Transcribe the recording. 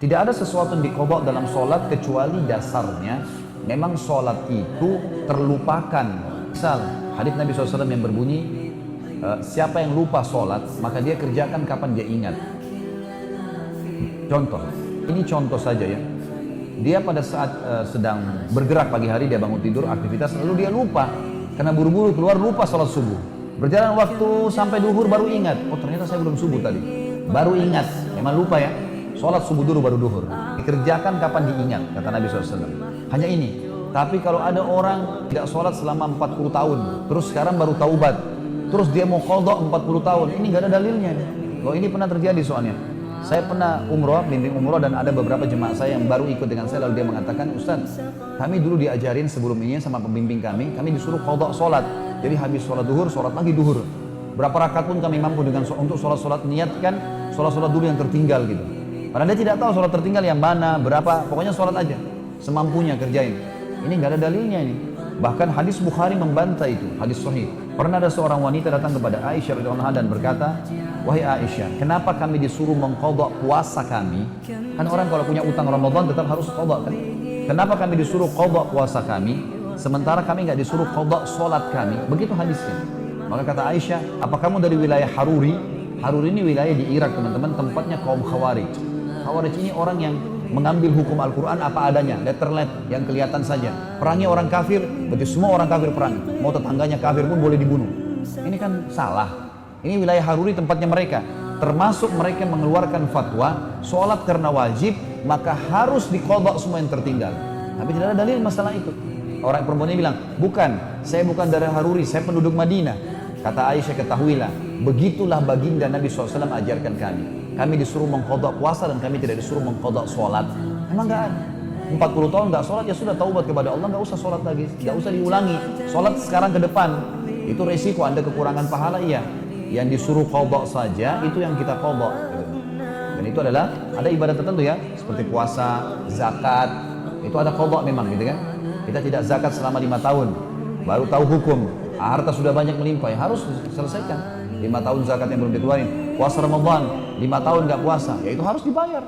Tidak ada sesuatu yang diqadha dalam sholat kecuali dasarnya memang sholat itu terlupakan. Misal hadits Nabi SAW yang berbunyi, siapa yang lupa sholat maka dia kerjakan kapan dia ingat. Contoh, ini contoh saja ya. Dia pada saat sedang bergerak pagi hari, dia bangun tidur, aktivitas, lalu dia lupa karena buru-buru keluar, lupa sholat subuh. Berjalan waktu sampai duhur baru ingat, oh ternyata saya belum subuh tadi. Baru ingat, memang lupa ya. Sholat subuh dulu baru duhur. Dikerjakan kapan diingat, kata Nabi SAW. Hanya ini. Tapi kalau ada orang tidak sholat selama 40 tahun, terus sekarang baru taubat, terus dia mau qadha 40 tahun, ini nggak ada dalilnya. Loh, ini pernah terjadi soalnya. Saya pernah umroh, bimbing umroh, dan ada beberapa jemaah saya yang baru ikut dengan saya, lalu dia mengatakan, Ustaz, kami dulu diajarin sebelum ini sama pembimbing kami disuruh qadha sholat. Jadi habis sholat duhur, sholat lagi duhur. Berapa rakaat pun kami mampu dengan untuk sholat-sholat, niatkan sholat-sholat dulu yang tertinggal gitu. Padahal dia tidak tahu sholat tertinggal yang mana, berapa, pokoknya sholat aja, semampunya kerjain. Ini nggak ada dalilnya ini. Bahkan hadis Bukhari membantah itu, hadis sahih. Pernah ada seorang wanita datang kepada Aisyah radhiyallahu anha dan berkata, wahai Aisyah, kenapa kami disuruh mengqadha puasa kami? Kan orang kalau punya utang Ramadan tetap harus qadha kan? Kenapa kami disuruh qadha puasa kami, sementara kami nggak disuruh qadha sholat kami? Begitu hadisnya. Maka kata Aisyah, apa kamu dari wilayah Haruri? Haruri ini wilayah di Irak teman-teman, tempatnya kaum Khawarij. Khawarij ini orang yang mengambil hukum Al-Quran apa adanya, letterlet yang kelihatan saja. Perangnya orang kafir, berarti semua orang kafir perang. Mau tetangganya kafir pun boleh dibunuh. Ini kan salah. Ini wilayah Haruri tempatnya mereka. Termasuk mereka mengeluarkan fatwa, sholat karena wajib, maka harus diqadha semua yang tertinggal. Tapi tidak ada dalil masalah itu. Orang perempuannya bilang, bukan, saya bukan dari Haruri, saya penduduk Madinah. Kata Aisyah, ketahuilah, begitulah baginda Nabi SAW ajarkan kami. Kami disuruh mengqadha puasa dan kami tidak disuruh mengqadha sholat. Emang nggak ada. 40 tahun nggak sholat ya sudah taubat kepada Allah, nggak usah sholat lagi, nggak usah diulangi. Sholat sekarang ke depan, itu resiko Anda kekurangan pahala, iya. Yang disuruh qadha saja itu yang kita qadha. Dan itu adalah ada ibadah tertentu ya, seperti puasa, zakat, itu ada qadha memang gitu kan. Kita tidak zakat selama 5 tahun, baru tahu hukum. Harta sudah banyak melimpah, ya harus diselesaikan. 5 tahun zakat yang belum dikeluarin. Puasa Ramadan, 5 tahun nggak puasa, ya itu harus dibayar.